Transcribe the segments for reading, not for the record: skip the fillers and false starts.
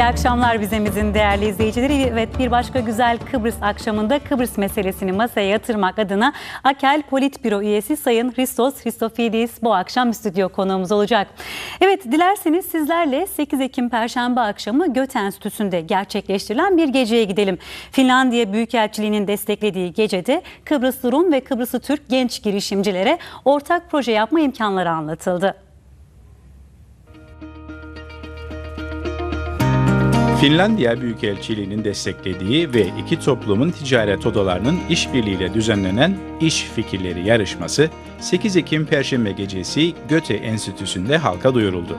İyi akşamlar vizemizin değerli izleyicileri. Evet, bir başka güzel Kıbrıs akşamında Kıbrıs meselesini masaya yatırmak adına AKEL Politbüro üyesi Sayın Hristos Christofidis bu akşam stüdyo konuğumuz olacak. Evet, dilerseniz sizlerle 8 Ekim Perşembe akşamı Göte Enstitüsü'nde gerçekleştirilen bir geceye gidelim. Finlandiya Büyükelçiliği'nin desteklediği gecede Kıbrıslı Rum ve Kıbrıslı Türk genç girişimcilere ortak proje yapma imkanları anlatıldı. Finlandiya Büyükelçiliği'nin desteklediği ve iki toplumun ticaret odalarının işbirliğiyle düzenlenen İş Fikirleri yarışması 8 Ekim Perşembe gecesi Göte Enstitüsü'nde halka duyuruldu.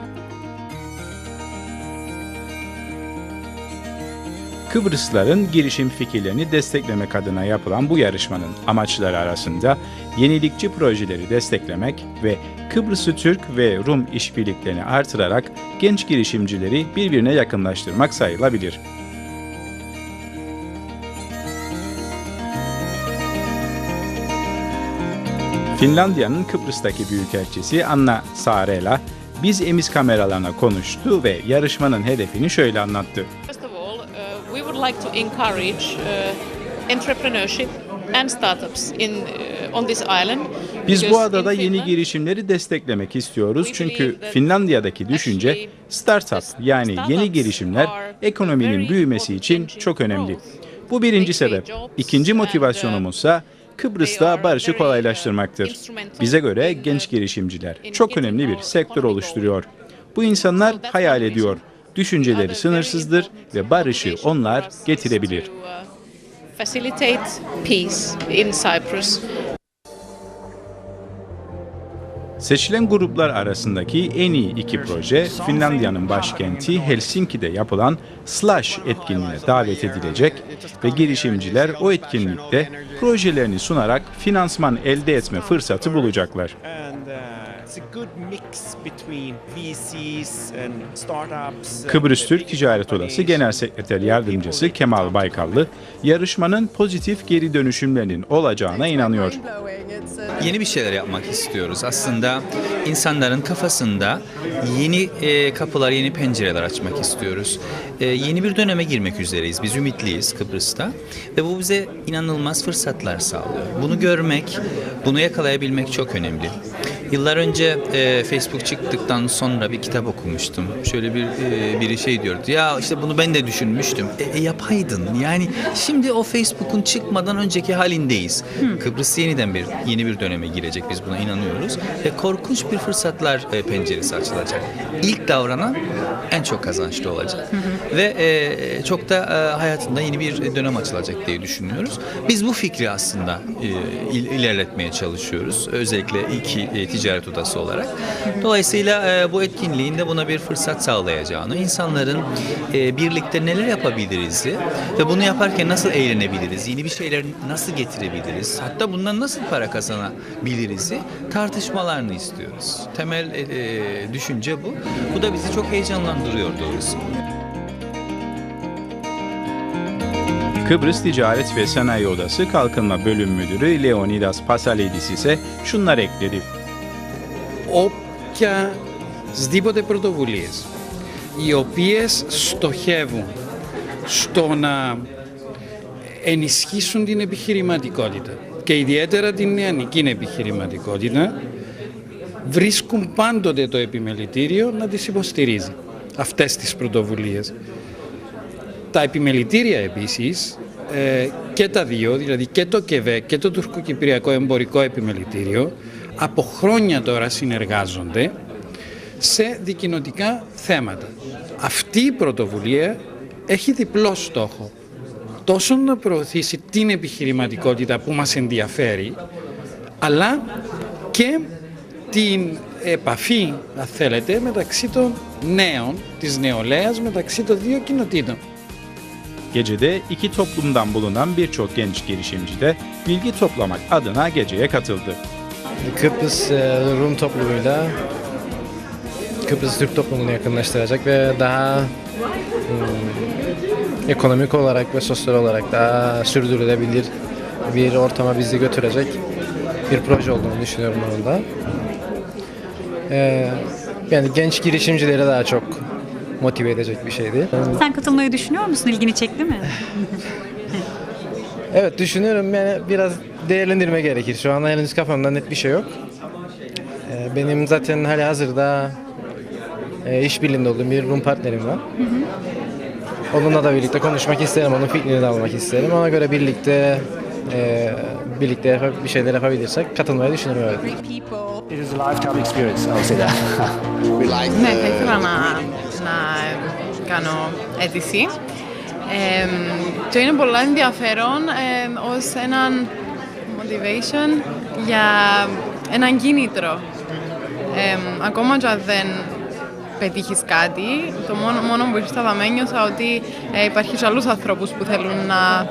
Kıbrıslıların girişim fikirlerini desteklemek adına yapılan bu yarışmanın amaçları arasında yenilikçi projeleri desteklemek ve Kıbrıslı Türk ve Rum işbirliklerini artırarak genç girişimcileri birbirine yakınlaştırmak sayılabilir. Finlandiya'nın Kıbrıs'taki büyükelçisi Anna Saarela, Biz Emiz kameralarına konuştu ve yarışmanın hedefini şöyle anlattı. We would like to encourage entrepreneurship and startups on this island. Biz bu adada yeni girişimleri desteklemek istiyoruz çünkü Finlandiya'daki düşünce startup yani yeni girişimler ekonominin büyümesi için çok önemli. Bu birinci sebep. İkinci motivasyonumuzsa Kıbrıs'ta barışı kolaylaştırmaktır. Bize göre genç girişimciler çok önemli bir sektör oluşturuyor. Bu insanlar hayal ediyor. Düşünceleri sınırsızdır ve barışı onlar getirebilir. Facilitate peace in Cyprus. Seçilen gruplar arasındaki en iyi iki proje Finlandiya'nın başkenti Helsinki'de yapılan Slash etkinliğine davet edilecek ve girişimciler o etkinlikte projelerini sunarak finansman elde etme fırsatı bulacaklar. Kıbrıs Türk Ticaret Odası Genel Sekreter Yardımcısı Kemal Baykallı, yarışmanın pozitif geri dönüşümlerinin olacağına inanıyor. Yeni bir şeyler yapmak istiyoruz. Aslında insanların kafasında yeni kapılar, yeni pencereler açmak istiyoruz. Yeni bir döneme girmek üzereyiz. Biz ümitliyiz Kıbrıs'ta ve bu bize inanılmaz fırsatlar sağlıyor. Bunu görmek, bunu yakalayabilmek çok önemli. Yıllar önce Facebook çıktıktan sonra bir kitap okumuştum. Şöyle biri şey diyordu. Ya işte bunu ben de düşünmüştüm. Yapaydın. Yani şimdi o Facebook'un çıkmadan önceki halindeyiz. Kıbrıs yeni bir döneme girecek. Biz buna inanıyoruz. Ve korkunç bir fırsatlar penceresi açılacak. İlk davranan en çok kazançlı olacak. Ve çok da hayatında yeni bir dönem açılacak diye düşünüyoruz. Biz bu fikri aslında ilerletmeye çalışıyoruz. Özellikle iki ticaret odası olarak. Dolayısıyla bu etkinliğin de buna bir fırsat sağlayacağını, insanların birlikte neler yapabiliriz ve bunu yaparken nasıl eğlenebiliriz, yeni bir şeyler nasıl getirebiliriz, hatta bundan nasıl para kazanabiliriz tartışmalarını istiyoruz. Temel düşünce bu. Bu da bizi çok heyecanlandırıyor doğrusu. Kıbrıs Ticaret ve Sanayi Odası Kalkınma Bölüm Müdürü Leonidas Pasalidis ise şunları ekledi. Οποιασδήποτε πρωτοβουλίες οι οποίες στοχεύουν στο να ενισχύσουν την επιχειρηματικότητα και ιδιαίτερα την νεανική επιχειρηματικότητα βρίσκουν πάντοτε το επιμελητήριο να τις υποστηρίζει αυτές τις πρωτοβουλίες. Τα επιμελητήρια επίσης και τα δύο, δηλαδή και το ΚΕΒΕ και το Τουρκοκυπριακό Εμπορικό Επιμελητήριο από χρόνια τώρα συνεργάζονται σε δικοινοτικά θέματα. Αυτή η πρωτοβουλία έχει διπλό στόχο. Τόσο να προωθήσει την επιχειρηματικότητα που μας ενδιαφέρει, αλλά και την επαφή, αν θέλετε, μεταξύ των νέων, της νεολαίας, μεταξύ των δύο κοινοτήτων. Gecede iki toplumdan bulunan birçok genç girişimci de bilgi toplamak adına geceye katıldı. Kıbrıs Rum toplumuyla Kıbrıs Türk toplumunu yakınlaştıracak ve daha ekonomik olarak ve sosyal olarak daha sürdürülebilir bir ortama bizi götürecek bir proje olduğunu düşünüyorum onun da. Yani genç girişimcilere daha çok motive edecek bir şeydi. Sen katılmayı düşünüyor musun? İlgini çekti mi? Evet, düşünüyorum, yani biraz değerlendirme gerekir. Şu anda henüz kafamda net bir şey yok. Benim zaten halihazırda işbirliğinde olduğum bir Rum partnerim var. Onunla da birlikte konuşmak isterim, onun fikrini de almak isterim. Ona göre birlikte bir şeyler yapabilirsek katılmayı düşünürüm. Evet. It is a lifetime experience, I'll say that. Ναι, θα ήθελα να κάνω αίτηση. Και είναι πολύ ενδιαφέρον ως έναν motivation για έναν κίνητρο. Ακόμα και αν δεν πετύχεις κάτι, το μόνο που ήρθα εδώ νιώθα ότι υπάρχει και άλλους ανθρώπους που θέλουν να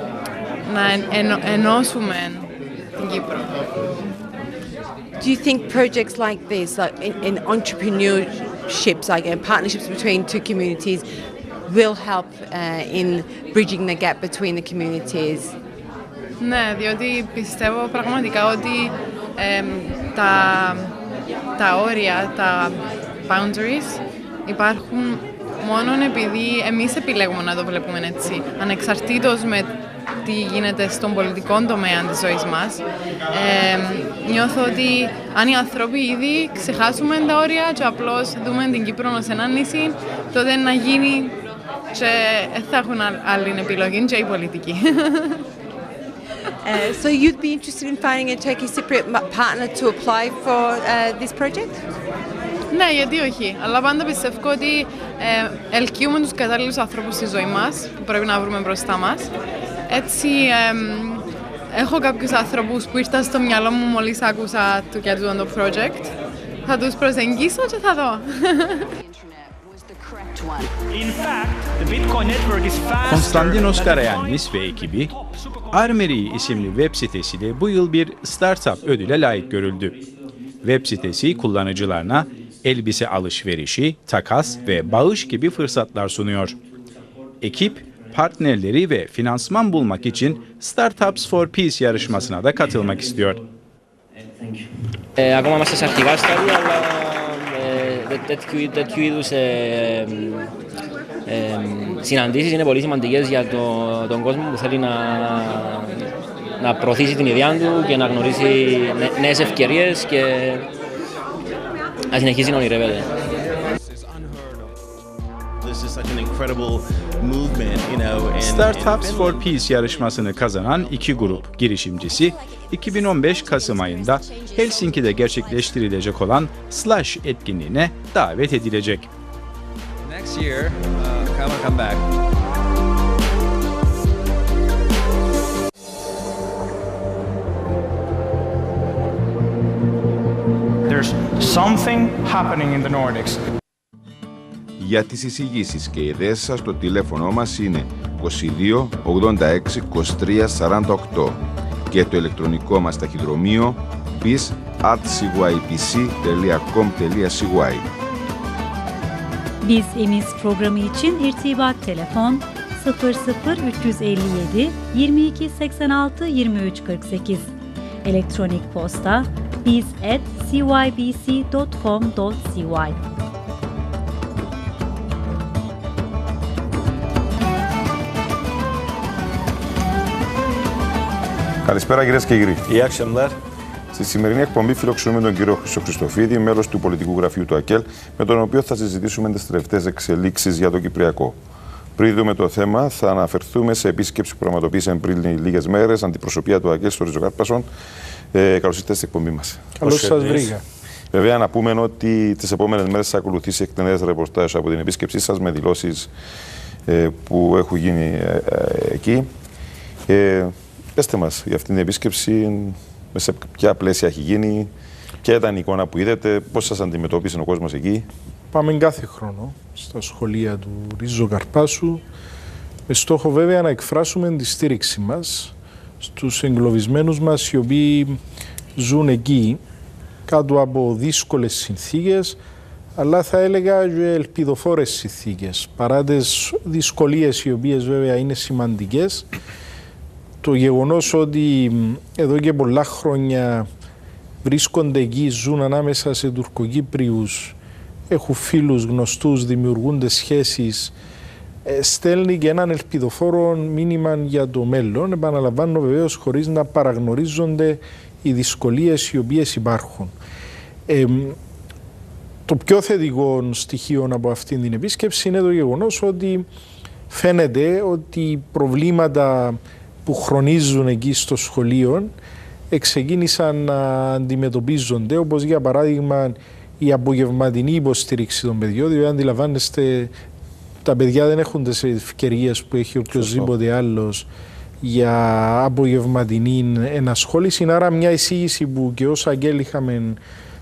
ενώσουμε την Κύπρο. Do you think projects like this, like in entrepreneurships, like partnerships between two communities, will help in bridging the gap between the communities? Ναι, διότι πιστεύω πραγματικά ότι τα όρια, τα boundaries υπάρχουν μόνο επειδή εμείς επιλέγουμε να το βλέπουμε έτσι, ανεξαρτήτως με τι γίνεται στον πολιτικό τομέα της ζωής μας. Νιώθω ότι αν οι άνθρωποι ήδη ξεχάσουμε τα όρια και απλώς δούμε την Κύπρο ως ένα νησί, τότε να γίνει και θα έχουν άλλη επιλογή και οι πολιτικοί. So you'd be interested in finding a Turkish Cypriot partner to apply for this project? Ναι, γιατί όχι. Αλλά πάντα πιστεύω ότι ελκύουμε τους κατάλληλους ανθρώπους στη ζωή μας, που πρέπει να βρούμε μπροστά μας. Έτσι, έχω κάποιους ανθρώπους που ήρθαν στο μυαλό μου μόλις άκουσα για το project. Θα τους προσεγγίσω και θα δω. Konstantinos Karayannis ve ekibi, Armeri isimli web sitesiyle bu yıl bir startup ödüle layık görüldü. Web sitesi kullanıcılarına elbise alışverişi, takas ve bağış gibi fırsatlar sunuyor. Ekip, partnerleri ve finansman bulmak için Startups for Peace yarışmasına da katılmak istiyor. Ακόμα είμαστε σε αρχικά στάδια, αλλά τέτοιου είδους συναντήσεις είναι πολύ σημαντικές για τον κόσμο που θέλει να προωθήσει την ιδέα του και να γνωρίσει νέες ευκαιρίες και να συνεχίσει να ονειρεύεται. Startups for Peace yarışmasını kazanan iki grup girişimcisi 2015 Kasım ayında Helsinki'de gerçekleştirilecek olan Slash etkinliğine davet edilecek. Next year, come back. There's something happening in the Nordics. Για τις εισηγήσεις και ιδέες σας, το τηλέφωνο μας είναι 22 86 23 48 και το ηλεκτρονικό μας tachydromείο biz@cypc.com.cy. Biz Emiz programı için irtibat telefon 00357 22 86 23 48. Elektronik posta biz@cybc.com.cy. Καλησπέρα κυρίες και κύριοι. İyi akşamlar. Στη σημερινή εκπομπή φιλοξενούμε τον κύριο Χρήστο Χριστοφίδη, μέλος του πολιτικού γραφείου του ΑΚΕΛ, με τον οποίο θα συζητήσουμε τις τελευταίες εξελίξεις για το Κυπριακό. Πριν δούμε το θέμα, θα αναφερθούμε σε επίσκεψη που πραγματοποίησε πριν λίγες μέρες αντιπροσωπεία του ΑΚΕΛ στο Ριζοκάρπασον. Καλώς ήρθατε στην εκπομπή μας. Καλώς σας βρήκα. Βέβαια, να πούμε ότι τις επόμενες μέρες θα ακολουθήσει εκτενές ρεπορτάζ από την επίσκεψή σας με δηλώσεις που έχουν γίνει εκεί. Πεςτε μας για αυτήν την επίσκεψη, σε ποια πλαίσια έχει γίνει, ποια ήταν η εικόνα που είδατε, πώς σας αντιμετώπισε ο κόσμος εκεί. Πάμε κάθε χρόνο στα σχολεία του Ριζοκαρπάσου, με στόχο βέβαια να εκφράσουμε τη στήριξη μας στους εγκλωβισμένους μας οι οποίοι ζουν εκεί κάτω από δύσκολες συνθήκες, αλλά θα έλεγα και ελπιδοφόρες συνθήκες, παρά τις δυσκολίες οι οποίες βέβαια είναι σημαντικές. Το γεγονός ότι εδώ και πολλά χρόνια βρίσκονται εκεί, ζουν ανάμεσα σε Τουρκοκύπριους έχουν φίλους, γνωστούς, δημιουργούνται σχέσεις, στέλνει και έναν ελπιδοφόρο μήνυμα για το μέλλον. Επαναλαμβάνω βεβαίως χωρίς να παραγνωρίζονται οι δυσκολίες οι οποίες υπάρχουν. Το πιο θετικό στοιχείο από αυτήν την επίσκεψη είναι το γεγονός ότι φαίνεται ότι οι προβλήματα που χρονίζουν εκεί στο σχολείο ξεκίνησαν να αντιμετωπίζονται, όπως για παράδειγμα η απογευματινή υποστήριξη των παιδιών. Δηλαδή αντιλαμβάνεστε, τα παιδιά δεν έχουν τις ευκαιρίες που έχει οποιοδήποτε άλλος για απογευματινή ενασχόληση. Άρα μια εισήγηση που και ως Αγγέλ είχαμε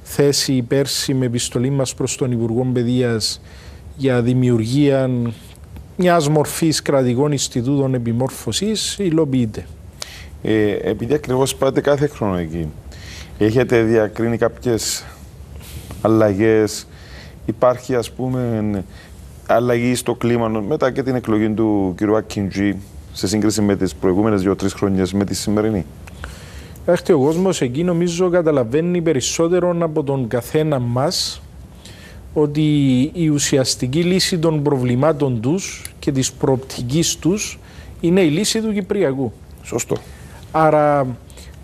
θέσει πέρσι με επιστολή μας προς τον Υπουργό Παιδείας για δημιουργία μιας μορφής κρατικών Ινστιτούτων επιμόρφωσης υλοποιείται. Επειδή ακριβώς πάτε κάθε χρόνο εκεί, έχετε διακρίνει κάποιες αλλαγές, υπάρχει ας πούμε αλλαγή στο κλίμα μετά και την εκλογή του κ. Ακιντζή σε σύγκριση με τις προηγούμενες 2-3 χρονιές με τη σημερινή? Ο κόσμος εκεί νομίζω καταλαβαίνει περισσότερο από τον καθένα μας ότι η ουσιαστική λύση των προβλημάτων τους και της προοπτικής τους είναι η λύση του Κυπριακού. Σωστό. Άρα,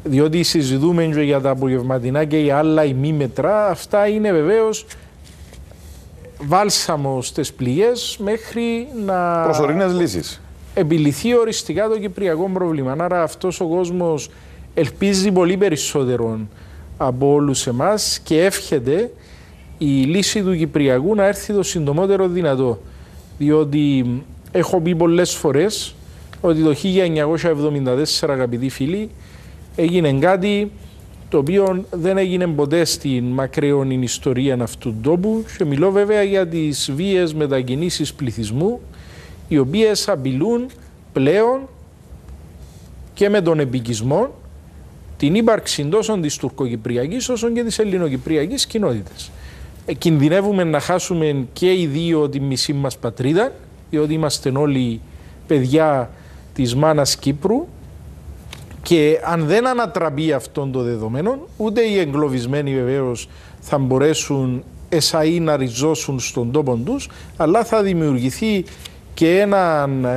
διότι συζητούμε και για τα απογευματινά και για άλλα ημίμετρα, αυτά είναι βεβαίως βάλσαμο στις πληγές μέχρι να προσωρινές λύσεις επιληθεί οριστικά το κυπριακό πρόβλημα. Άρα αυτός ο κόσμος ελπίζει πολύ περισσότερο από όλους εμάς και εύχεται η λύση του Κυπριακού να έρθει το συντομότερο δυνατό. Διότι έχω πει πολλές φορές ότι το 1974, αγαπητοί φίλοι, έγινε κάτι το οποίο δεν έγινε ποτέ στην μακραίωνη ιστορία αυτού του τόπου, και μιλώ βέβαια για τις βίαιες μετακινήσεις πληθυσμού, οι οποίες απειλούν πλέον και με τον επικισμό την ύπαρξη τόσο της τουρκοκυπριακής όσο και της ελληνοκυπριακής κοινότητας. Κινδυνεύουμε να χάσουμε και οι δύο τη μισή μας πατρίδα, διότι είμαστε όλοι παιδιά της μάνας Κύπρου, και αν δεν ανατραπεί αυτόν το δεδομένο, ούτε οι εγκλωβισμένοι βεβαίως θα μπορέσουν εσαΐ να ριζώσουν στον τόπο τους, αλλά θα δημιουργηθεί και έναν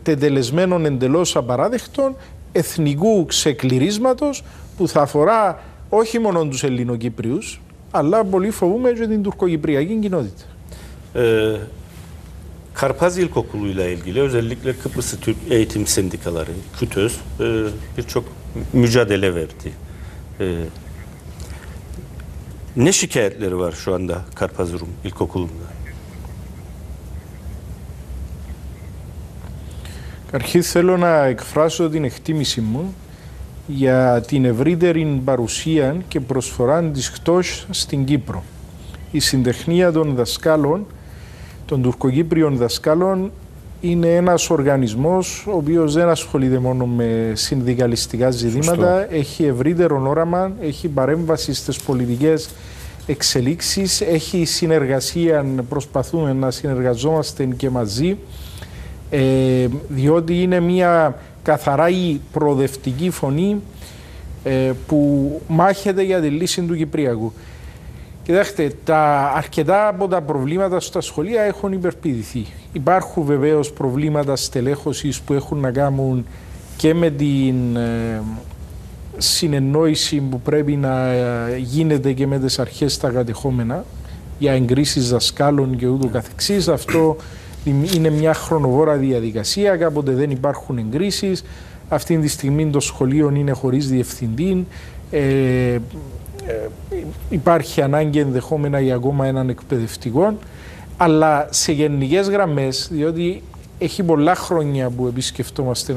τετελεσμένο εντελώς απαράδεκτο εθνικού ξεκληρίσματος που θα αφορά όχι μόνο τους Ελληνοκύπριους, αλλά πολύ φοβούμε και την τουρκοκυπριακή κοινότητα. Karpaz İlkokulu'yla ilgili özellikle Kıbrıs Türk Eğitim Sendikaları, KÜTÖZ birçok mücadele verdi. Ne şikayetleri var şu anda Karpaz Rum İlkokulu'nda? Αρχής θέλω να εκφράσω την εκτίμηση μου για την ευρύτερη παρουσία και προσφορά της ΧΤΟΣ στην Κύπρο. Η συντεχνία των δασκάλων, των τουρκοκύπριων δασκάλων, είναι ένας οργανισμός ο οποίος δεν ασχολείται μόνο με συνδικαλιστικά ζητήματα. Σωστό. Έχει ευρύτερο όραμα, έχει παρέμβαση στις πολιτικές εξελίξεις, έχει συνεργασία, προσπαθούμε να συνεργαζόμαστε και μαζί, διότι είναι μια καθαρά η προοδευτική φωνή που μάχεται για τη λύση του Κυπριακού. Κοιτάξτε, αρκετά από τα προβλήματα στα σχολεία έχουν υπερπηδηθεί. Υπάρχουν βεβαίως προβλήματα στελέχωσης που έχουν να κάνουν και με την συνεννόηση που πρέπει να γίνεται και με τις αρχές τα κατεχόμενα για εγκρίσεις δασκάλων και ούτω καθεξής. Αυτό είναι μια χρονοβόρα διαδικασία, κάποτε δεν υπάρχουν εγκρίσεις. Αυτή τη στιγμή το σχολείο είναι χωρίς διευθυντή. Υπάρχει ανάγκη ενδεχόμενα για ακόμα έναν εκπαιδευτικό, αλλά σε γενικές γραμμές, διότι έχει πολλά χρόνια που επισκεφτόμαστε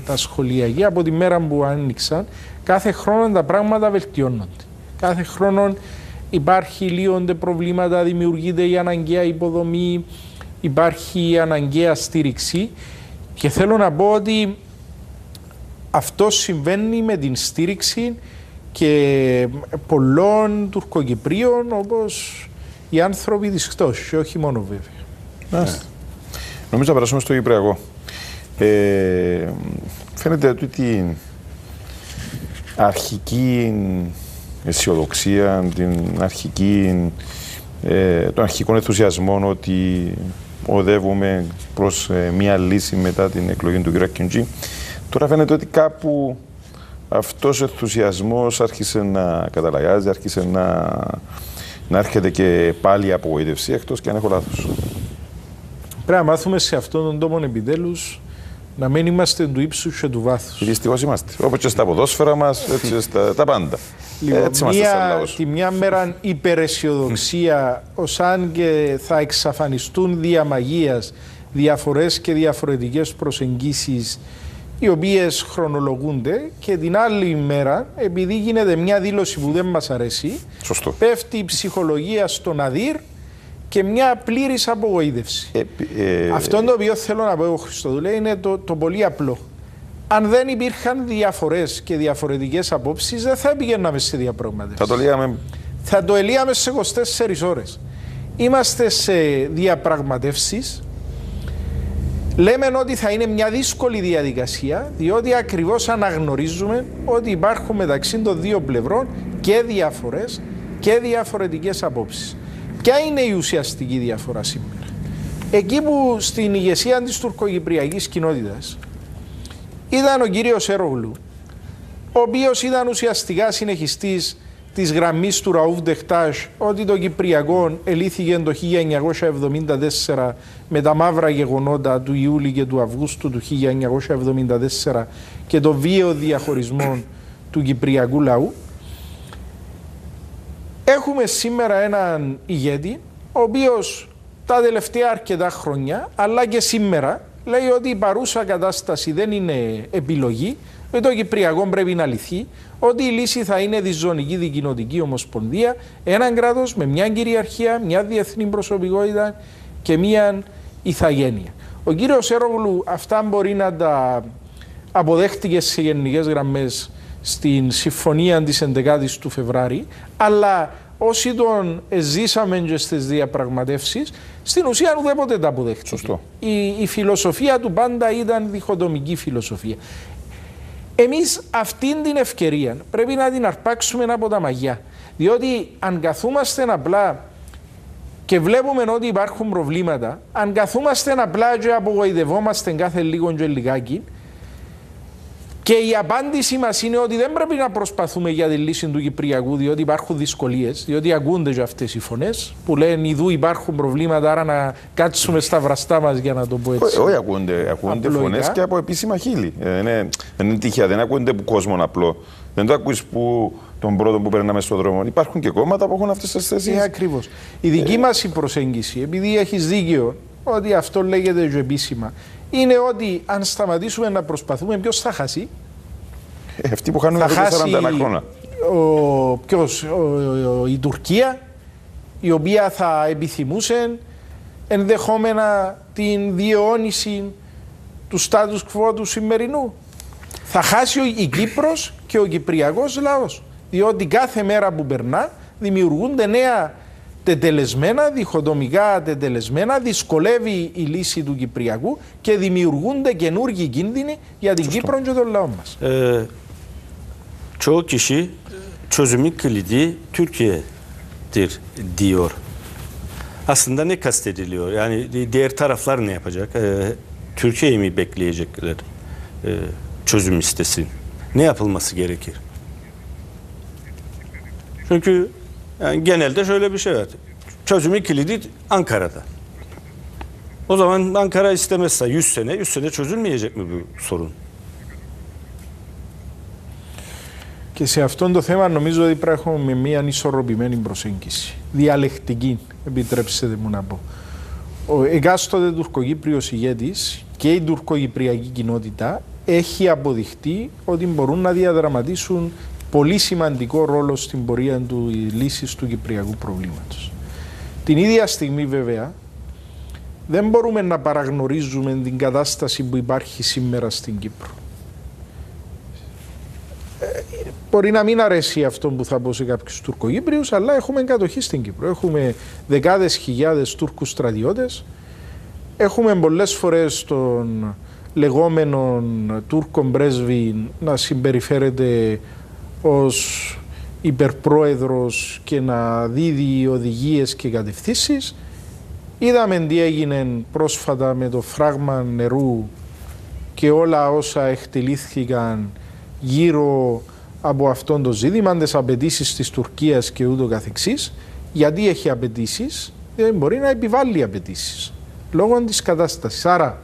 τα σχολεία εκεί, από τη μέρα που άνοιξαν, κάθε χρόνο τα πράγματα βελτιώνονται. Κάθε χρόνο λύονται προβλήματα, δημιουργείται η αναγκαία υποδομή, υπάρχει η αναγκαία στήριξη, και θέλω να πω ότι αυτό συμβαίνει με την στήριξη και πολλών Τουρκοκυπρίων, όπως οι άνθρωποι της ΧΤΟΣ, και όχι μόνο βέβαια. Νομίζω να περάσουμε στο Κυπριακό. Φαίνεται ότι την αρχική αισιοδοξία, την αρχική τον αρχικό ενθουσιασμό ότι οδεύουμε προς μια λύση μετά την εκλογή του κ. Ακιντζή. Τώρα φαίνεται ότι κάπου αυτός ο ενθουσιασμός άρχισε να καταλαγιάζει, άρχισε να έρχεται και πάλι η απογοήτευση, εκτός και αν έχω λάθος. Πρέπει να μάθουμε σε αυτόν τον τόπο επιτέλους να μην είμαστε του ύψους και του βάθους. Δυστυχώς είμαστε. Όπως και στα ποδόσφαιρα μας, έτσι και στα πάντα. Λοιπόν, έτσι είμαστε σαν λαός. τη μια μέρα υπεραισιοδοξία, ως αν και θα εξαφανιστούν δια μαγείας διαφορές και διαφορετικές προσεγγίσεις οι οποίες χρονολογούνται, και την άλλη μέρα, επειδή γίνεται μια δήλωση που δεν μας αρέσει, σωστό, πέφτει η ψυχολογία στον αδύρ και μια πλήρης απογοήτευση. Αυτό το οποίο θέλω να πω εγώ, Χριστοδούλε, είναι το πολύ απλό. Αν δεν υπήρχαν διαφορές και διαφορετικές απόψεις, δεν θα πηγαίναμε σε διαπραγματεύσεις. Θα το ελύαμε σε 24 ώρες. Είμαστε σε διαπραγματεύσεις. Λέμε ότι θα είναι μια δύσκολη διαδικασία, διότι ακριβώς αναγνωρίζουμε ότι υπάρχουν μεταξύ των δύο πλευρών και διαφορές και διαφορετικές απόψεις. Ποια είναι η ουσιαστική διαφορά σήμερα? Εκεί που στην ηγεσία της τουρκοκυπριακής κοινότητας ήταν ο κύριος Ερογλού, ο οποίος ήταν ουσιαστικά συνεχιστής της γραμμής του Ραούφ Ντεχτάζ, ότι το Κυπριακό ελήθηκε το 1974 με τα μαύρα γεγονότα του Ιούλη και του Αυγούστου του 1974 και το βίαιο διαχωρισμό του Κυπριακού λαού. Έχουμε σήμερα έναν ηγέτη, ο οποίος τα τελευταία αρκετά χρόνια, αλλά και σήμερα, λέει ότι η παρούσα κατάσταση δεν είναι επιλογή, ότι το Κυπριακό πρέπει να λυθεί, ότι η λύση θα είναι διζωνική δικοινοτική ομοσπονδία, έναν κράτος με μια κυριαρχία, μια διεθνή προσωπικότητα και μια ηθαγένεια. Ο κύριος Ερογλού αυτά μπορεί να τα αποδέχτηκε σε γενικές γραμμές στην συμφωνία της 11ης του Φεβράρη, αλλά όσοι τον ζήσαμε και στις διαπραγματεύσεις, στην ουσία ουδέποτε τα αποδέχτηκε. Η φιλοσοφία του πάντα ήταν διχοτομική φιλοσοφία. Εμείς αυτήν την ευκαιρία πρέπει να την αρπάξουμε από τα μαγιά. Διότι αν καθούμαστε απλά και βλέπουμε ότι υπάρχουν προβλήματα, αν καθούμαστε απλά και απογοητευόμαστε κάθε λίγο και λιγάκι, και η απάντηση μας είναι ότι δεν πρέπει να προσπαθούμε για τη λύση του Κυπριακού, διότι υπάρχουν δυσκολίες, διότι ακούνται και αυτές οι φωνές που λένε ειδού υπάρχουν προβλήματα, άρα να κάτσουμε στα βραστά μας, για να το πω έτσι. Όχι, ακούνται φωνές και από επίσημα χείλη. Είναι τυχαία, δεν ακούνται από κόσμον απλό. Δεν το ακούεις που τον πρώτο που περνάμε στον δρόμο. Υπάρχουν και κόμματα που έχουν αυτές τις θέσεις. Ακριβώς. Η δική μας η προσέγγιση, επειδή έχεις δίκιο ότι αυτό λέγεται και επίσημα, είναι ότι αν σταματήσουμε να προσπαθούμε, ποιος θα χάσει? Αυτοί που χάνουν εδώ και 41 χρόνια. Η Τουρκία, η οποία θα επιθυμούσε ενδεχόμενα την διαιώνιση του status quo του σημερινού. Θα χάσει η Κύπρος και ο Κυπριακός λαός, διότι κάθε μέρα που περνά δημιουργούνται νέα τετελεσμένα, διχοτομικά τετελεσμένα, δυσκολεύει η λύση του Κυπριακού και δημιουργούνται καινούργιοι κίνδυνοι για την Κύπρο και τον λαό μας. Çoğu kişi çözümün kilidi Türkiye'dir diyor. Aslında ne kastediliyor? Yani diğer taraflar ne yapacak? Türkiye'yi mi bekleyecekler? Çözüm istesin. Ne yapılması gerekir? Çünkü yani genelde şöyle bir şey var. Çözümün kilidi Ankara'da. O zaman Ankara istemezse 100 sene çözülmeyecek mi bu sorun? Και σε αυτόν το θέμα νομίζω ότι πρέπει να έχουμε μια ισορροπημένη προσέγγιση. Διαλεκτική, επιτρέψτε μου να πω. Ο εκάστοτε τουρκοκύπριος ηγέτης και η τουρκοκυπριακή κοινότητα έχει αποδειχτεί ότι μπορούν να διαδραματίσουν πολύ σημαντικό ρόλο στην πορεία του λύσης του κυπριακού προβλήματος. Την ίδια στιγμή βέβαια δεν μπορούμε να παραγνωρίζουμε την κατάσταση που υπάρχει σήμερα στην Κύπρο. Μπορεί να μην αρέσει αυτό που θα πω σε κάποιους Τουρκοκύπριους, αλλά έχουμε κατοχή στην Κύπρο. Έχουμε δεκάδες χιλιάδες Τούρκους στρατιώτες. Έχουμε πολλές φορές τον λεγόμενο Τούρκο πρέσβη να συμπεριφέρεται ως υπερπρόεδρος και να δίδει οδηγίες και κατευθύνσεις. Είδαμε τι έγινε πρόσφατα με το φράγμα νερού και όλα όσα εκτελήθηκαν γύρω από αυτόν το ζήτημα, τις απαιτήσεις της Τουρκίας και ούτω καθεξής. Γιατί έχει απαιτήσεις, δεν μπορεί να επιβάλλει απαιτήσεις λόγω της κατάστασης. Άρα,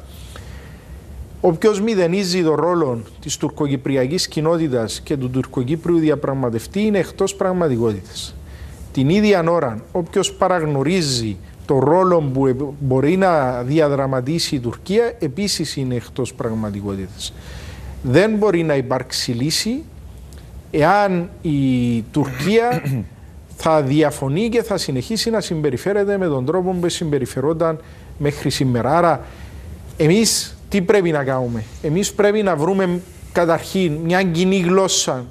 όποιος μηδενίζει τον ρόλο της τουρκοκυπριακής κοινότητας και του τουρκοκύπριου διαπραγματευτή είναι εκτός πραγματικότητας. Την ίδια ώρα, όποιος παραγνωρίζει το ρόλο που μπορεί να διαδραματίσει η Τουρκία, επίσης είναι εκτός πραγματικότητας. Δεν μπορεί να υπάρξει λύση εάν η Τουρκία θα διαφωνεί και θα συνεχίσει να συμπεριφέρεται με τον τρόπο που συμπεριφερόταν μέχρι σήμερα. Άρα, εμείς τι πρέπει να κάνουμε? Εμείς πρέπει να βρούμε καταρχήν μια κοινή γλώσσα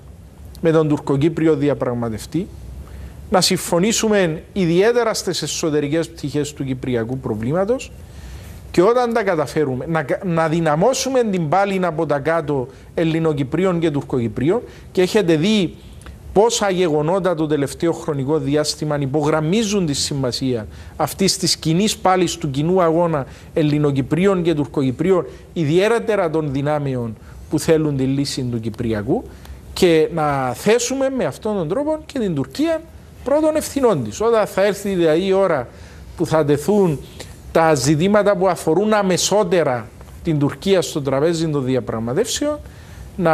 με τον τουρκοκύπριο διαπραγματευτή, να συμφωνήσουμε ιδιαίτερα στις εσωτερικές πτυχές του κυπριακού προβλήματος και όταν τα καταφέρουμε να δυναμώσουμε την πάλη από τα κάτω Ελληνοκυπρίων και Τουρκοκυπρίων, και έχετε δει πόσα γεγονότα το τελευταίο χρονικό διάστημα υπογραμμίζουν τη σημασία αυτής της κοινής πάλης του κοινού αγώνα Ελληνοκυπρίων και Τουρκοκυπρίων, ιδιαίτερα των δυνάμεων που θέλουν τη λύση του Κυπριακού, και να θέσουμε με αυτόν τον τρόπο και την Τουρκία πρώτων ευθυνών της. Όταν θα έρθει δηλαδή η ώρα που θα τεθούν τα ζητήματα που αφορούν αμεσότερα την Τουρκία στο τραπέζι των διαπραγματεύσεων, να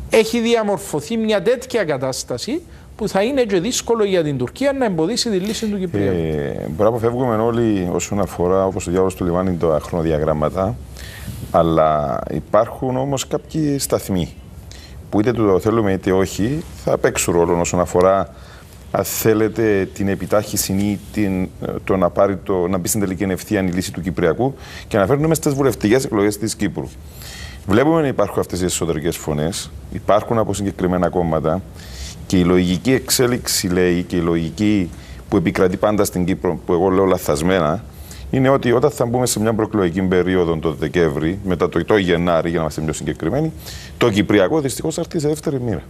έχει διαμορφωθεί μια τέτοια κατάσταση που θα είναι και δύσκολο για την Τουρκία να εμποδίσει τη λύση του Κυπριακού. Μπορεί να αποφεύγουμε όλοι όσον αφορά, όπως το διάβολο του λιμάνι, τα χρονοδιαγράμματα, αλλά υπάρχουν όμως κάποιοι σταθμοί που είτε το θέλουμε είτε όχι θα παίξουν ρόλο όσον αφορά, αν θέλετε, την επιτάχυση ή το να μπει στην τελική ευθεία η λύση του Κυπριακού, και να φέρνουμε στις βουλευτικές εκλογές της Κύπρου. Βλέπουμε να υπάρχουν αυτές οι εσωτερικές φωνές, υπάρχουν από συγκεκριμένα κόμματα, και η λογική εξέλιξη, λέει, και η λογική που επικρατεί πάντα στην Κύπρο, που εγώ λέω λαθασμένα, είναι ότι όταν θα μπούμε σε μια προεκλογική περίοδο το Δεκέμβρη, μετά το Γενάρη, για να είμαστε πιο συγκεκριμένοι, το Κυπριακό δυστυχώς θα έρθει σε δεύτερη μοίρα.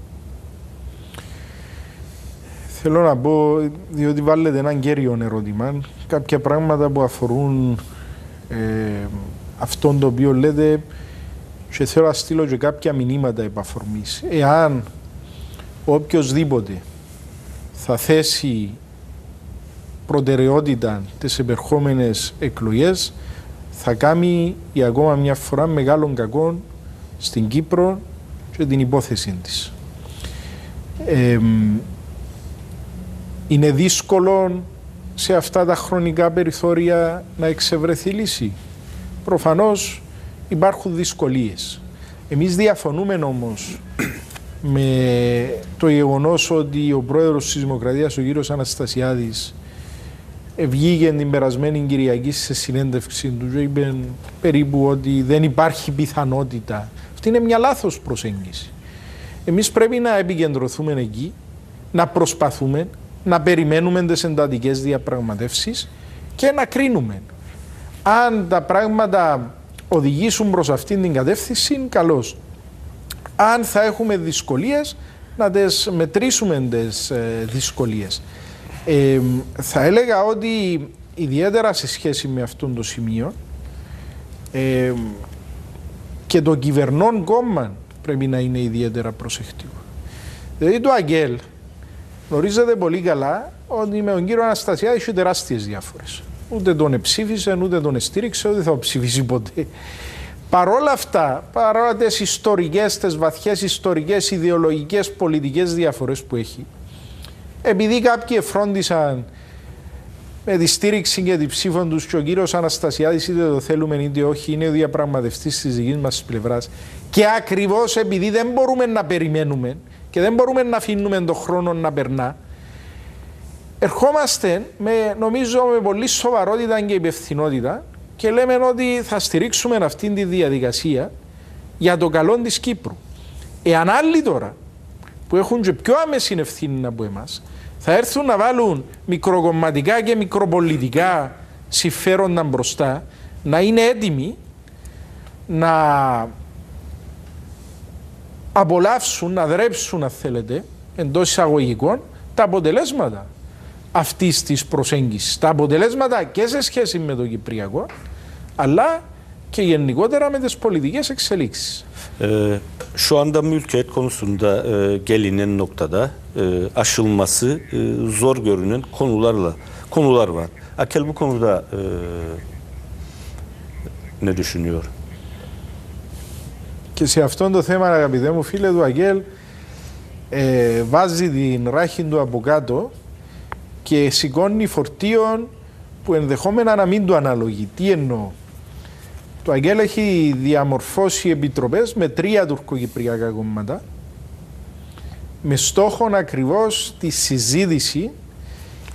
Θέλω να πω, διότι βάλετε έναν κέριο ερώτημα, κάποια πράγματα που αφορούν αυτόν το οποίο λέτε, και θέλω να στείλω και κάποια μηνύματα επ' αφορμής. Εάν οποιοσδήποτε θα θέσει προτεραιότητα τις επερχόμενες εκλογές, θα κάνει για ακόμα μια φορά μεγάλων κακών στην Κύπρο και την υπόθεση της. Είναι δύσκολο σε αυτά τα χρονικά περιθώρια να εξευρεθεί λύση. Προφανώς υπάρχουν δυσκολίες. Εμείς διαφωνούμε όμως με το γεγονός ότι ο πρόεδρος της Δημοκρατίας, ο κύριος Αναστασιάδης, βγήκε την περασμένη Κυριακή σε συνέντευξη του και είπε περίπου ότι δεν υπάρχει πιθανότητα. Αυτή είναι μια λάθος προσέγγιση. Εμείς πρέπει να επικεντρωθούμε εκεί, να προσπαθούμε, να περιμένουμε τις εντατικές διαπραγματεύσεις και να κρίνουμε. Αν τα πράγματα οδηγήσουν προς αυτήν την κατεύθυνση, καλώς. Αν θα έχουμε δυσκολίες, να τις μετρήσουμε τις δυσκολίες. Θα έλεγα ότι ιδιαίτερα σε σχέση με αυτόν το σημείο και το κυβερνών κόμμα πρέπει να είναι ιδιαίτερα προσεκτικό. Δηλαδή το ΑΚΕΛ γνωρίζετε πολύ καλά ότι με τον κύριο Αναστασιάδη έχει τεράστιες διάφορες. Ούτε τον εψήφισε, ούτε τον εστήριξε, ούτε θα ψηφίσει ποτέ. Παρόλα αυτά, παρόλα τις ιστορικές, τις βαθιές ιστορικές, ιδεολογικές, πολιτικές διαφορές που έχει, επειδή κάποιοι εφρόντισαν με τη στήριξη και την ψήφο τους και ο κύριος Αναστασιάδης, είτε το θέλουμε είτε όχι, είναι ο διαπραγματευτής της δικής μας πλευράς, και ακριβώς επειδή δεν μπορούμε να περιμένουμε και δεν μπορούμε να αφήνουμε τον χρόνο να περνά, ερχόμαστε νομίζω με πολύ σοβαρότητα και υπευθυνότητα και λέμε ότι θα στηρίξουμε αυτή τη διαδικασία για το καλό της Κύπρου. Εάν άλλοι τώρα που έχουν και πιο άμεση ευθύνη από εμάς θα έρθουν να βάλουν μικροκομματικά και μικροπολιτικά συμφέροντα μπροστά, να είναι έτοιμοι να απολαύσουν, να δρέψουν αν θέλετε εντός εισαγωγικών τα αποτελέσματα αυτής της προσέγγισης. Τα αποτελέσματα και σε σχέση με το Κυπριακό, αλλά και γενικότερα με τις πολιτικές εξελίξεις. Şu anda mülkiyet konusunda gelinen noktada aşılması zor görünen konular var. Akel bu konuda ne düşünüyor? Και σε αυτό το θέμα, αγαπητέ μου φίλε, του Αγγέλ βάζει την ράχη του από κάτω και σηκώνει φορτίων που ενδεχόμενα να μην του αναλογεί. Τι εννοώ? Το Αγγέλ έχει διαμορφώσει επιτροπές με 3 τουρκοκυπριακά κόμματα με στόχο ακριβώς τη συζήτηση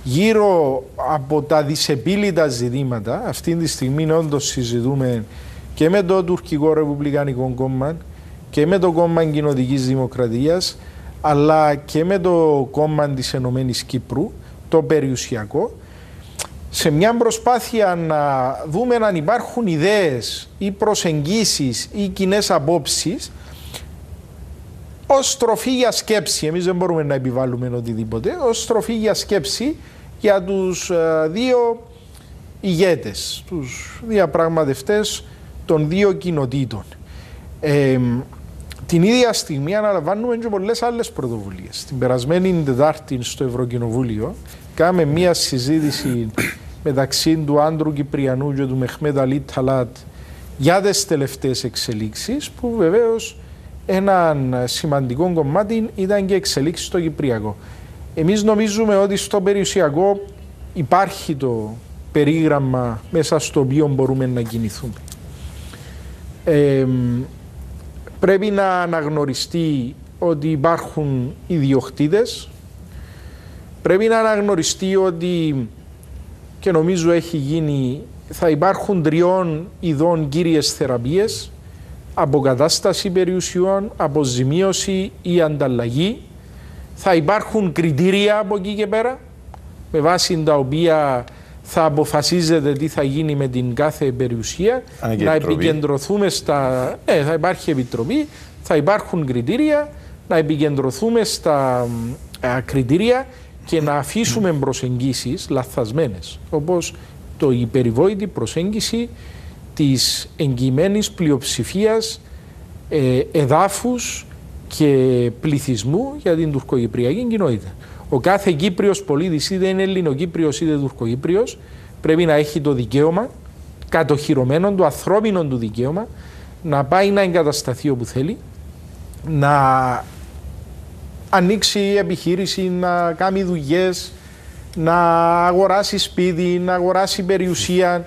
γύρω από τα δυσεπίλητα ζητήματα. Αυτή τη στιγμή όντως συζητούμε και με το Τουρκικό Ρεπουμπλικανικό Κόμμα και με το Κόμμα Κοινοτικής Δημοκρατίας, αλλά και με το Κόμμα της Ενωμένης Κύπρου, το περιουσιακό, σε μια προσπάθεια να δούμε αν υπάρχουν ιδέες ή προσεγγίσεις ή κοινές απόψεις ως τροφή για σκέψη. Εμείς δεν μπορούμε να επιβάλλουμε οτιδήποτε, ως τροφή για σκέψη για τους δύο ηγέτες, τους διαπραγματευτές των δύο κοινοτήτων. Την ίδια στιγμή αναλαμβάνουμε και πολλές άλλες πρωτοβουλίες. Την περασμένη Τετάρτη στο Ευρωκοινοβούλιο κάναμε μία συζήτηση μεταξύ του Άντρου Κυπριανού και του Μεχμέτ Αλή Ταλάτ για τις τελευταίες εξελίξεις, που βεβαίως έναν σημαντικό κομμάτι ήταν και εξελίξεις στο Κυπριακό. Εμείς νομίζουμε ότι στο περιουσιακό υπάρχει το περίγραμμα μέσα στο οποίο μπορούμε να κινηθούμε. Πρέπει να αναγνωριστεί ότι υπάρχουν ιδιοκτήτες. Πρέπει να αναγνωριστεί ότι, και νομίζω έχει γίνει, θα υπάρχουν 3 ειδών κύριες θεραπείες: αποκατάσταση περιουσιών, αποζημίωση ή ανταλλαγή. Θα υπάρχουν κριτήρια από εκεί και πέρα, με βάση τα οποία θα αποφασίζεται τι θα γίνει με την κάθε περιουσία. Να επικεντρωθούμε στα... θα υπάρχει επιτροπή, θα υπάρχουν κριτήρια, να επικεντρωθούμε στα κριτήρια και να αφήσουμε προσεγγίσεις λαθασμένες, όπως η περιβόητη προσέγγιση της εγγυημένης πλειοψηφίας εδάφους και πληθυσμού για την τουρκοκυπριακή κοινότητα. Ο κάθε Κύπριος πολίτης, είτε είναι Ελληνοκύπριος είτε Τουρκοκύπριος, πρέπει να έχει το δικαίωμα, κατοχυρωμένο το ανθρώπινο του δικαίωμα, να πάει να εγκατασταθεί όπου θέλει, να ανοίξει επιχείρηση, να κάνει δουλειές, να αγοράσει σπίτι, να αγοράσει περιουσία.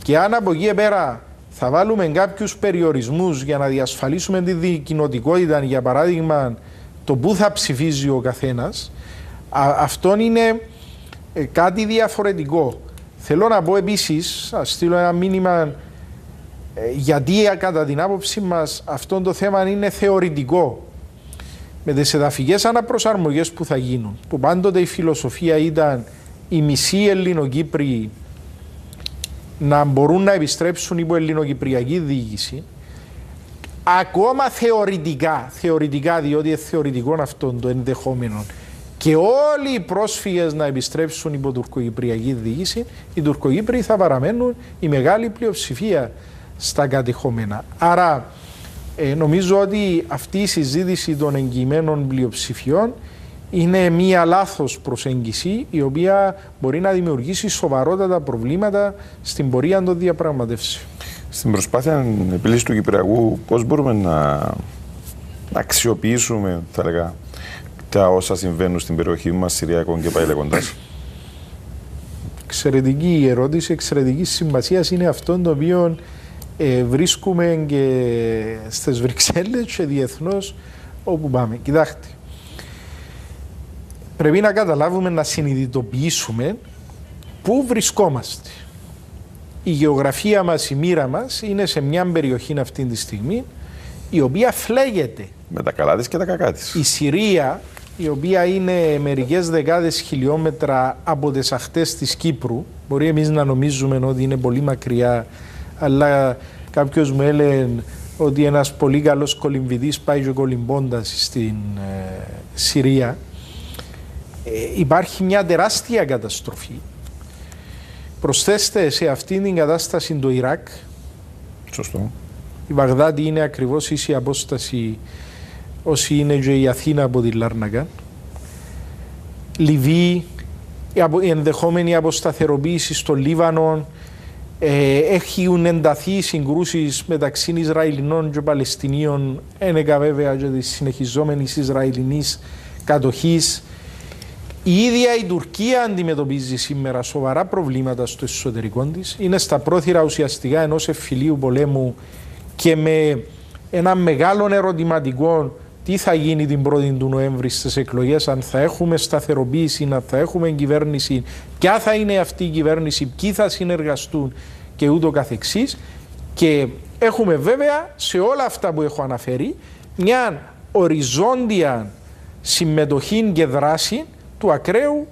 Και αν από εκεί πέρα θα βάλουμε κάποιους περιορισμούς για να διασφαλίσουμε τη δικοινοτικότητα, για παράδειγμα το πού θα ψηφίζει ο καθένας, αυτό είναι κάτι διαφορετικό. Θέλω να πω επίσης, θα στείλω ένα μήνυμα, γιατί κατά την άποψη μας αυτό το θέμα είναι θεωρητικό. Με τις εδαφικές αναπροσαρμογές που θα γίνουν, που πάντοτε η φιλοσοφία ήταν οι μισοί Ελληνοκύπροι να μπορούν να επιστρέψουν υπό ελληνοκυπριακή διοίκηση, ακόμα θεωρητικά, διότι είναι θεωρητικό αυτό το ενδεχόμενο, και όλοι οι πρόσφυγες να επιστρέψουν υπό τουρκοκυπριακή διοίκηση, οι Τουρκοκύπροι θα παραμένουν η μεγάλη πλειοψηφία στα κατεχόμενα. Άρα νομίζω ότι αυτή η συζήτηση των εγγυημένων πλειοψηφιών είναι μία λάθος προσέγγιση, η οποία μπορεί να δημιουργήσει σοβαρότατα προβλήματα στην πορεία των διαπραγματεύσεων. Στην προσπάθεια επίλυσης του Κυπριακού, πώς μπορούμε να αξιοποιήσουμε, θα λέγα, τα όσα συμβαίνουν στην περιοχή μας, Συριακών και πάει λέγοντας? Εξαιρετική η ερώτηση, εξαιρετική σημασία είναι αυτό το οποίο βρίσκουμε και στις Βρυξέλλες και διεθνώς όπου πάμε. Κοιτάξτε, πρέπει να καταλάβουμε, να συνειδητοποιήσουμε πού βρισκόμαστε. Η γεωγραφία μας, η μοίρα μας είναι σε μια περιοχή αυτή τη στιγμή η οποία φλέγεται. Με τα καλά της και τα κακά της. Η Συρία, η οποία είναι μερικές δεκάδες χιλιόμετρα από τις ακτές της Κύπρου, μπορεί εμείς να νομίζουμε ότι είναι πολύ μακριά, αλλά κάποιος μου έλεγε ότι ένας πολύ καλός κολυμβητής πάει και κολυμπώντας στην Συρία. Υπάρχει μια τεράστια καταστροφή. Προσθέστε σε αυτήν την κατάσταση το Ιράκ. Σωστό. Η Βαγδάτη είναι ακριβώς ίση απόσταση όσοι είναι και η Αθήνα από τη Λάρνακα. Λιβύη, η ενδεχόμενη αποσταθεροποίηση στο Λίβανο, έχουν ενταθεί οι συγκρούσεις μεταξύ Ισραηλινών και Παλαιστινίων, ένεκα βέβαια και της συνεχιζόμενης Ισραηλινής κατοχής. Η ίδια η Τουρκία αντιμετωπίζει σήμερα σοβαρά προβλήματα στο εσωτερικό της. Είναι στα πρόθυρα ουσιαστικά ενός εμφυλίου πολέμου και με ένα μεγάλο ερωτηματικό τι θα γίνει την 1η του Νοέμβρη στις εκλογές, αν θα έχουμε σταθεροποίηση, αν θα έχουμε κυβέρνηση, ποια θα είναι αυτή η κυβέρνηση, ποιοι θα συνεργαστούν και ούτω καθεξής. Και έχουμε βέβαια σε όλα αυτά που έχω αναφέρει μια οριζόντια συμμετοχή και δράση του ακραίου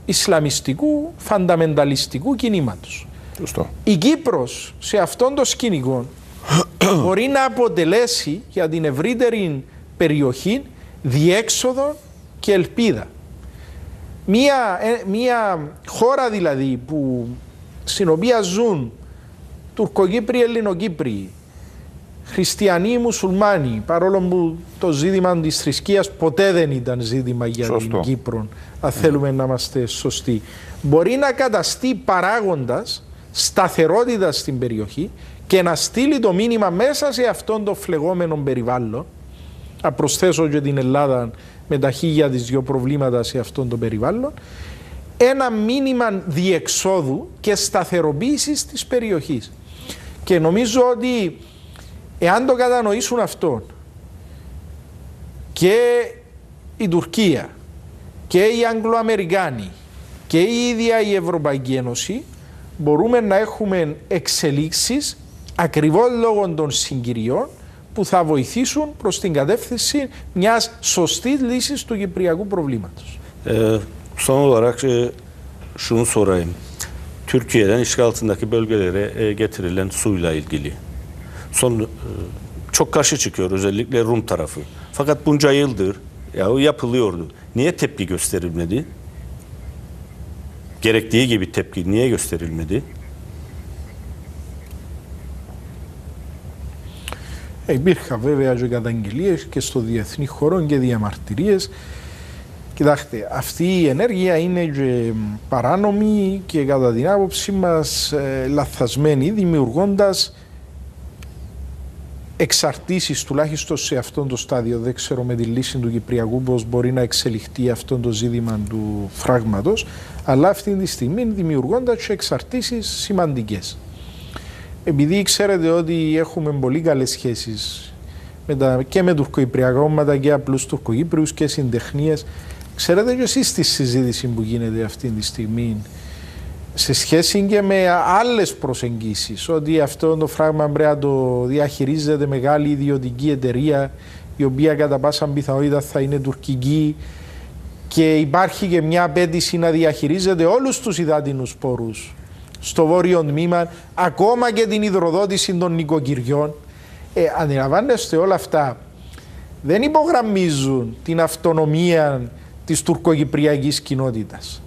Ισλαμιστικού φανταμενταλιστικού κινήματος. Σωστό. Η Κύπρος σε αυτόν το σκηνικό μπορεί να αποτελέσει για την ευρύτερη περιοχή διέξοδο και ελπίδα. Μία χώρα δηλαδή στην οποία ζουν Τουρκοκύπριοι, Ελληνοκύπριοι, Χριστιανοί, Μουσουλμάνοι, παρόλο που το ζήτημα της θρησκείας ποτέ δεν ήταν ζήτημα για την Κύπρο, αν θέλουμε να είμαστε σωστοί, μπορεί να καταστεί παράγοντας σταθερότητα στην περιοχή και να στείλει το μήνυμα μέσα σε αυτόν το φλεγόμενο περιβάλλον. Να προσθέσω και την Ελλάδα με τα 1002 προβλήματα σε αυτόν το περιβάλλον, ένα μήνυμα διεξόδου και σταθεροποίησης της περιοχής. Και νομίζω ότι εάν το κατανοήσουν αυτό και η Τουρκία και οι Αγγλοαμερικάνοι και η ίδια η Ευρωπαϊκή Ένωση, μπορούμε να έχουμε εξελίξεις ακριβώς λόγω των συγκυριών που θα βοηθήσουν προς την κατεύθυνση μιας sostής λύσης του κυπριακού προβλήματος. Son olarak şunu sorayım. Türkiye'den işgal altındaki bölgelere getirilen suyla ilgili. Çok karşı çıkıyor özellikle Rum tarafı. Fakat bunca yıldır yapılıyordu. Niye tepki gösterilmedi? Gerektiği gibi tepki niye gösterilmedi? Υπήρχαν βέβαια και καταγγελίες και στο διεθνή χώρο και διαμαρτυρίες. Κοιτάξτε, αυτή η ενέργεια είναι και παράνομη και κατά την άποψή μας λαθασμένη, δημιουργώντας εξαρτήσεις τουλάχιστον σε αυτό το στάδιο. Δεν ξέρω με τη λύση του Κυπριακού πώς μπορεί να εξελιχθεί αυτό το ζήτημα του φράγματος, αλλά αυτή τη στιγμή δημιουργώντας και εξαρτήσεις σημαντικές. Επειδή ξέρετε ότι έχουμε πολύ καλές σχέσεις και με τουρκοκυπριακά κόμματα και απλούς Τουρκοκύπριους και συντεχνίες, ξέρετε και εσείς τη συζήτηση που γίνεται αυτή τη στιγμή σε σχέση και με άλλες προσεγγίσεις, ότι αυτό το φράγμα πρέπει να το διαχειρίζεται μεγάλη ιδιωτική εταιρεία, η οποία κατά πάσα πιθανότητα θα είναι τουρκική, και υπάρχει και μια απέτηση να διαχειρίζεται όλους τους υδάτινους πόρους στο βόρειο τμήμα, ακόμα και την υδροδότηση των νοικοκυριών. Αντιλαμβάνεστε, όλα αυτά δεν υπογραμμίζουν την αυτονομία της τουρκοκυπριακής κοινότητας.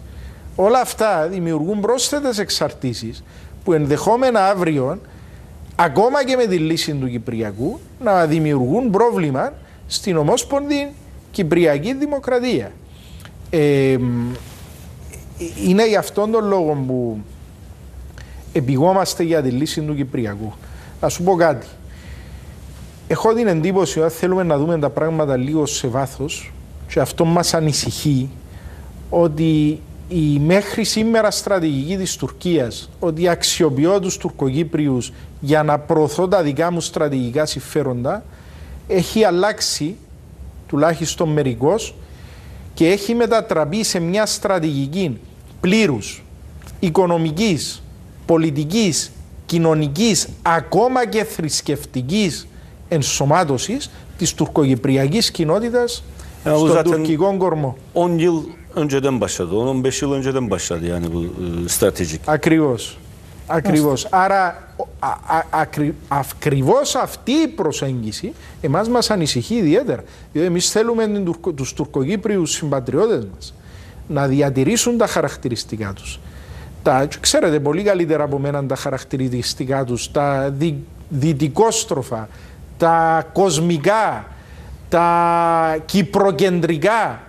Όλα αυτά δημιουργούν πρόσθετες εξαρτήσεις που ενδεχόμενα αύριο, ακόμα και με τη λύση του Κυπριακού, να δημιουργούν πρόβλημα στην ομόσπονδη Κυπριακή Δημοκρατία. Είναι γι' αυτόν τον λόγο που επιγόμαστε για τη λύση του Κυπριακού. Να σου πω κάτι. Έχω την εντύπωση ότι θέλουμε να δούμε τα πράγματα λίγο σε βάθος, και αυτό μας ανησυχεί, ότι η μέχρι σήμερα στρατηγική της Τουρκίας, ότι αξιοποιώ τους Τουρκοκύπριους για να προωθώ τα δικά μου στρατηγικά συμφέροντα, έχει αλλάξει τουλάχιστον μερικώς και έχει μετατραπεί σε μια στρατηγική πλήρους οικονομικής, πολιτικής, κοινωνικής, ακόμα και θρησκευτικής ενσωμάτωσης της τουρκοκυπριακής κοινότητας στον τουρκικό κορμό. 10 yıl önceden başladı, 10-15 yıl önceden başladı yani bu stratejik. Ακριβώς. Ακριβώς. Άρα ακριβώς αυτή η προσέγγιση εμάς μας ανησυχεί ιδιαίτερα. Διότι εμείς θέλουμε τους τουρκοκύπριους συμπατριώτες μας να διατηρήσουν τα χαρακτηριστικά τους. Ξέρετε πολύ καλύτερα από μένα τα χαρακτηριστικά τους, τα δυτικόστροφα, τα κοσμικά, τα κυπροκεντρικά,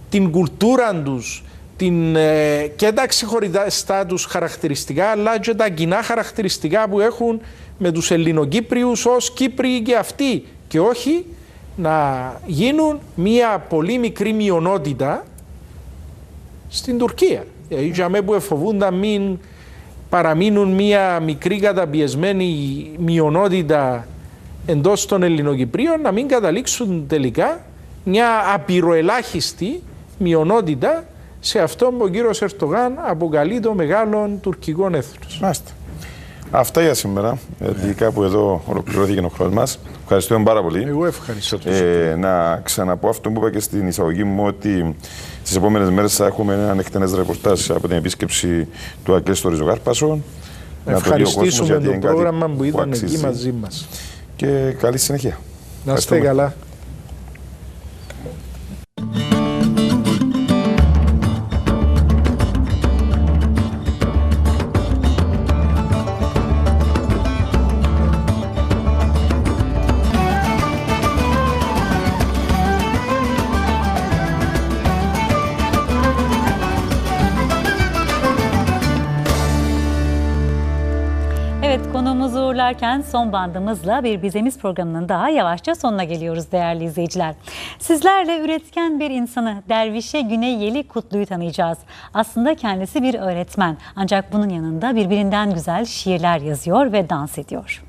την κουλτούρα τους, και τα ξεχωριστά τους χαρακτηριστικά, αλλά και τα κοινά χαρακτηριστικά που έχουν με τους Ελληνοκύπριους ως Κύπροι και αυτοί, και όχι να γίνουν μια πολύ μικρή μειονότητα στην Τουρκία. Για μένα που εφοβούνταν μην παραμείνουν μια μικρή καταπιεσμένη μειονότητα εντός των Ελληνοκυπρίων, να μην καταλήξουν τελικά μια απειροελάχιστη μειονότητα σε αυτό που ο κύριος Ερντογάν αποκαλεί το μεγάλο τουρκικό έθνος. Μάλιστα. Αυτά για σήμερα. Γιατί κάπου εδώ ολοκληρώθηκε ο χρόνος μας. Ευχαριστούμε πάρα πολύ. Εγώ ευχαριστώ. Να ξαναπώ αυτό που είπα και στην εισαγωγή μου, ότι στις επόμενες μέρες θα έχουμε έναν εκτενές ρεπορτάζ από την επίσκεψη του ΑΚΕΛ στο Ριζοκάρπασο. Να ευχαριστήσουμε το πρόγραμμα που ήταν εκεί μαζί μας. Και καλή συνέχεια. Να είστε καλά. Konuğumuzu uğurlarken son bandımızla bir Bizemiz programının daha yavaşça sonuna geliyoruz değerli izleyiciler. Sizlerle üretken bir insanı, Dervişe Güney Yelikutlu'yu tanıyacağız. Aslında kendisi bir öğretmen, ancak bunun yanında birbirinden güzel şiirler yazıyor ve dans ediyor.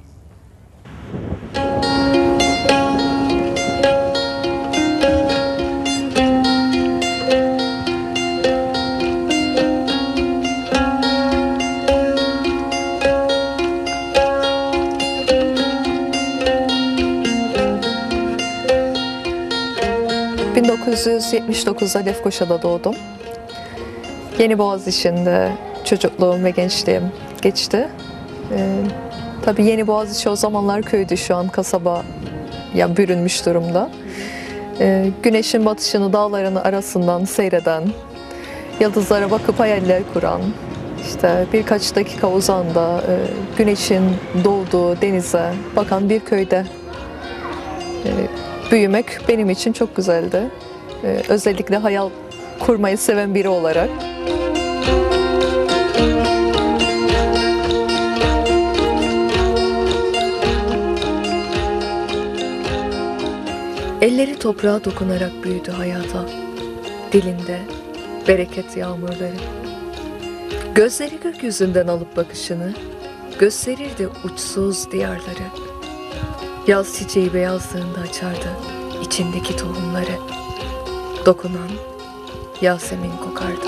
1979'da Lefkoşa'da doğdum. Yeniboğaziçi'nde çocukluğum ve gençliğim geçti. Tabii Yeniboğaziçi o zamanlar köydü, şu an kasaba bürünmüş durumda. Güneşin batışını dağların arasından seyreden, yıldızlara bakıp hayaller kuran, işte birkaç dakika uzağında güneşin doğduğu denize bakan bir köyde büyümek benim için çok güzeldi. Özellikle hayal kurmayı seven biri olarak. Elleri toprağa dokunarak büyüdü hayata. Dilinde bereket yağmurları. Gözleri gökyüzünden alıp bakışını gösterirdi uçsuz diyarları. Yaz çiçeği beyazlığında açardı içindeki tohumları. Dokunan Yasemin kokardı.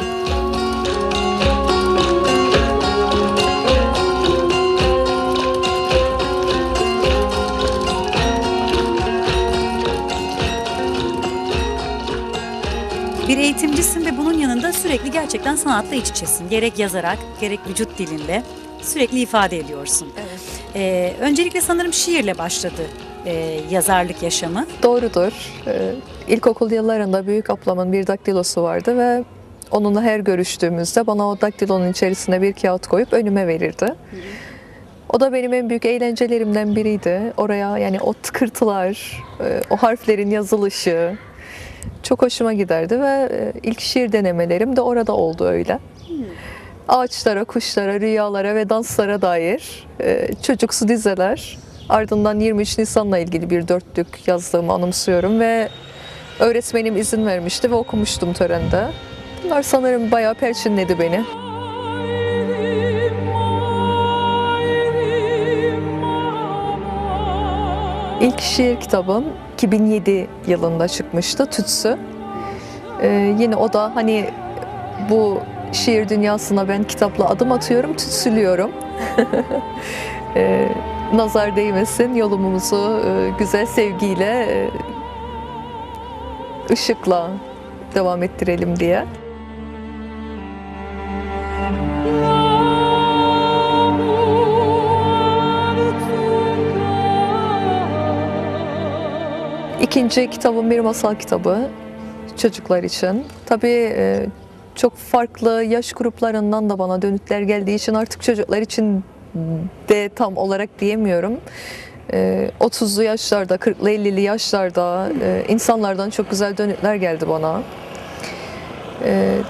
Bir eğitimcisin ve bunun yanında sürekli gerçekten sanatla iç içesin. Gerek yazarak, gerek vücut dilinde sürekli ifade ediyorsun. Evet. Öncelikle sanırım şiirle başladı yazarlık yaşamı. Doğrudur. İlkokul yıllarında büyük ablamın bir daktilosu vardı ve onunla her görüştüğümüzde bana o daktilonun içerisine bir kağıt koyup önüme verirdi. O da benim en büyük eğlencelerimden biriydi. Oraya yani o tıkırtılar, o harflerin yazılışı çok hoşuma giderdi ve ilk şiir denemelerim de orada oldu öyle. Ağaçlara, kuşlara, rüyalara ve danslara dair çocuksu dizeler. Ardından 23 Nisan'la ilgili bir dörtlük yazdığımı anımsıyorum ve öğretmenim izin vermişti ve okumuştum törende. Bunlar sanırım bayağı perçinledi beni. İlk şiir kitabım 2007 yılında çıkmıştı, Tütsü. Yine o da hani bu şiir dünyasına ben kitapla adım atıyorum, tütsülüyorum. Nazar değmesin, yolumuzu güzel sevgiyle, ışıkla devam ettirelim diye. İkinci kitabım bir masal kitabı çocuklar için. Tabii çok farklı yaş gruplarından da bana dönütler geldiği için artık çocuklar için de tam olarak diyemiyorum. 30'lu yaşlarda, 40'lı 50'li yaşlarda insanlardan çok güzel dönütler geldi bana.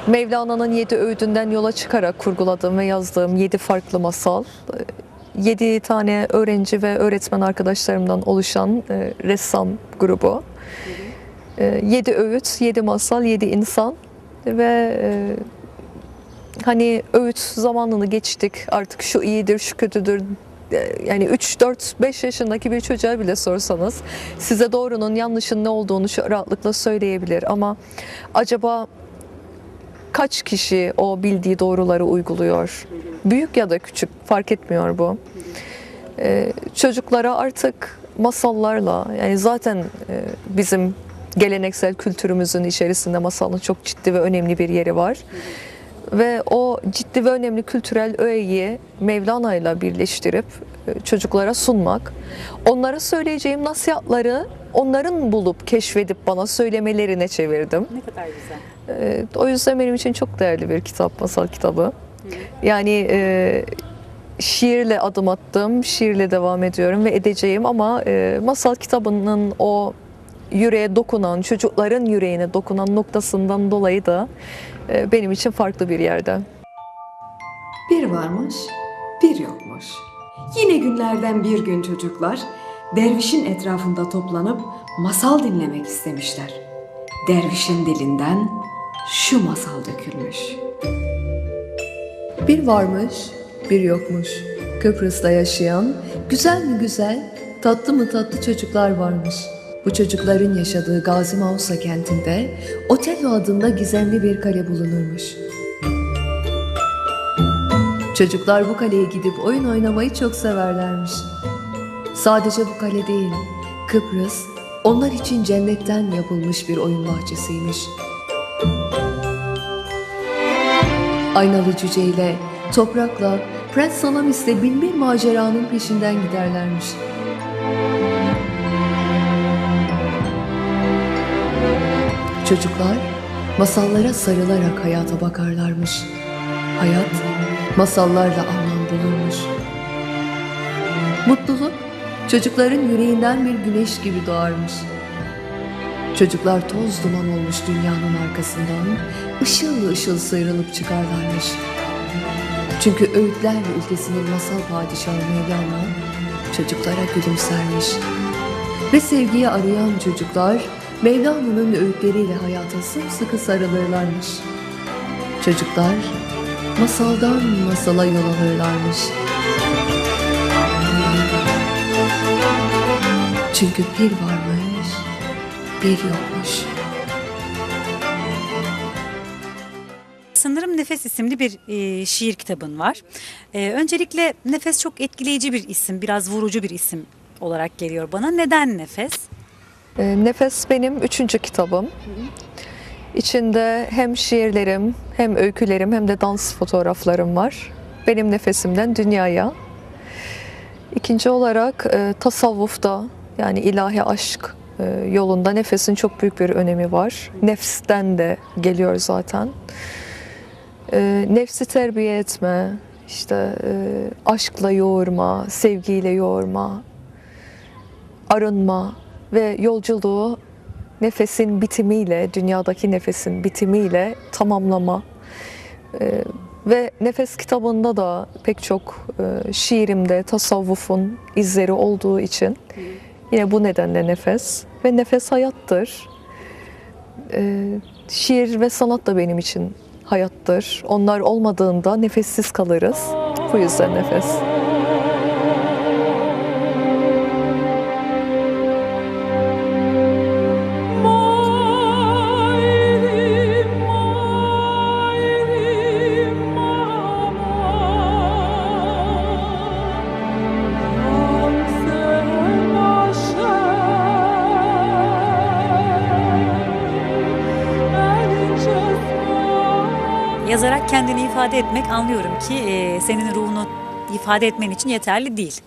Mevlana'nın 7 öğüdünden yola çıkarak kurguladığım ve yazdığım 7 farklı masal. 7 tane öğrenci ve öğretmen arkadaşlarımdan oluşan ressam grubu. 7 öğüt, 7 masal, 7 insan ve hani öğüt zamanını geçtik, artık şu iyidir, şu kötüdür. Yani 3, 4, 5 yaşındaki bir çocuğa bile sorsanız size doğrunun yanlışın ne olduğunu şu rahatlıkla söyleyebilir. Ama acaba kaç kişi o bildiği doğruları uyguluyor? Büyük ya da küçük fark etmiyor bu. Çocuklara artık masallarla, yani zaten bizim geleneksel kültürümüzün içerisinde masalın çok ciddi ve önemli bir yeri var. Ve o ciddi ve önemli kültürel öğeyi Mevlana ile birleştirip çocuklara sunmak, onlara söyleyeceğim nasihatları onların bulup keşfedip bana söylemelerine çevirdim. Ne kadar güzel. O yüzden benim için çok değerli bir kitap, masal kitabı. Yani şiirle adım attım, şiirle devam ediyorum ve edeceğim ama masal kitabının o yüreğe dokunan, çocukların yüreğine dokunan noktasından dolayı da benim için farklı bir yerde. Bir varmış, bir yokmuş. Yine günlerden bir gün çocuklar dervişin etrafında toplanıp masal dinlemek istemişler. Dervişin dilinden şu masal dökülmüş. Bir varmış, bir yokmuş. Kıbrıs'ta yaşayan güzel mi güzel, tatlı mı tatlı çocuklar varmış. Bu çocukların yaşadığı Gazi Mausa kentinde Otello adında gizemli bir kale bulunurmuş. Çocuklar bu kaleye gidip oyun oynamayı çok severlermiş. Sadece bu kale değil, Kıbrıs onlar için cennetten yapılmış bir oyun bahçesiymiş. Aynalı cüceyle, toprakla, Prens Salamis'le binbir maceranın peşinden giderlermiş. Çocuklar masallara sarılarak hayata bakarlarmış. Hayat masallarla anlam bulurmuş. Mutluluk çocukların yüreğinden bir güneş gibi doğarmış. Çocuklar toz duman olmuş dünyanın arkasından ışıl ışıl sıyrılıp çıkarlarmış. Çünkü öğütler ülkesinin masal padişahı Mevlana çocuklara gülümsermiş. Ve sevgiyi arayan çocuklar Mevlana'nın öğütleriyle hayata sımsıkı sarılırlarmış. Çocuklar masaldan masala yol alırlarmış. Çünkü bir varmış, bir yokmuş. Sanırım Nefes isimli bir şiir kitabın var. Öncelikle Nefes çok etkileyici bir isim, biraz vurucu bir isim olarak geliyor bana. Neden Nefes? Nefes benim 3. kitabım. İçinde hem şiirlerim, hem öykülerim, hem de dans fotoğraflarım var. Benim nefesimden dünyaya. İkinci olarak tasavvufta, yani ilahi aşk yolunda nefesin çok büyük bir önemi var. Nefsten de geliyor zaten. Nefsi terbiye etme, işte aşkla yoğurma, sevgiyle yoğurma, arınma ve yolculuğu nefesin bitimiyle, dünyadaki nefesin bitimiyle tamamlama. Ve Nefes kitabında da pek çok şiirimde tasavvufun izleri olduğu için yine bu nedenle nefes ve nefes hayattır. Şiir ve sanat da benim için hayattır. Onlar olmadığında nefessiz kalırız. Bu yüzden nefes. Yazarak kendini ifade etmek, anlıyorum ki senin ruhunu ifade etmen için yeterli değil.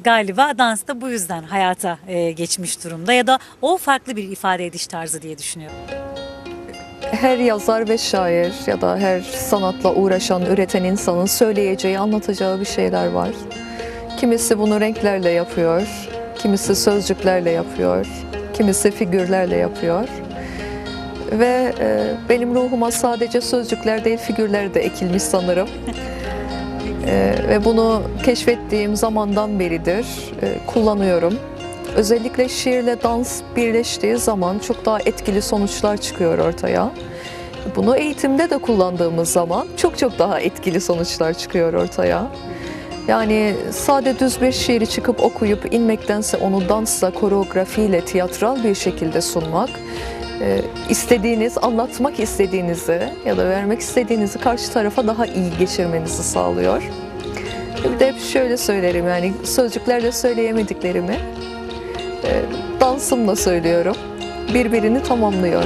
galiba dans da bu yüzden hayata geçmiş durumda ya da o farklı bir ifade ediş tarzı diye düşünüyorum. Her yazar ve şair ya da her sanatla uğraşan, üreten insanın söyleyeceği, anlatacağı bir şeyler var. Kimisi bunu renklerle yapıyor, kimisi sözcüklerle yapıyor, kimisi figürlerle yapıyor. Ve benim ruhuma sadece sözcükler değil, figürler de ekilmiş sanırım. Ve bunu keşfettiğim zamandan beridir kullanıyorum. Özellikle şiirle dans birleştiği zaman çok daha etkili sonuçlar çıkıyor ortaya. Bunu eğitimde de kullandığımız zaman çok daha etkili sonuçlar çıkıyor ortaya. Yani sade düz bir şiiri çıkıp okuyup inmektense onu dansla, koreografiyle, tiyatral bir şekilde sunmak, istediğiniz, anlatmak istediğinizi ya da vermek istediğinizi karşı tarafa daha iyi geçirmenizi sağlıyor. Bir de hep şöyle söylerim, yani sözcüklerle söyleyemediklerimi dansımla söylüyorum. Birbirini tamamlıyor.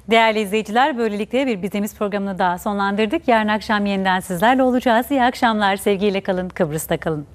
Değerli izleyiciler, böylelikle bir Bizimiz programını daha sonlandırdık. Yarın akşam yeniden sizlerle olacağız. İyi akşamlar, sevgiyle kalın, Kıbrıs'ta kalın.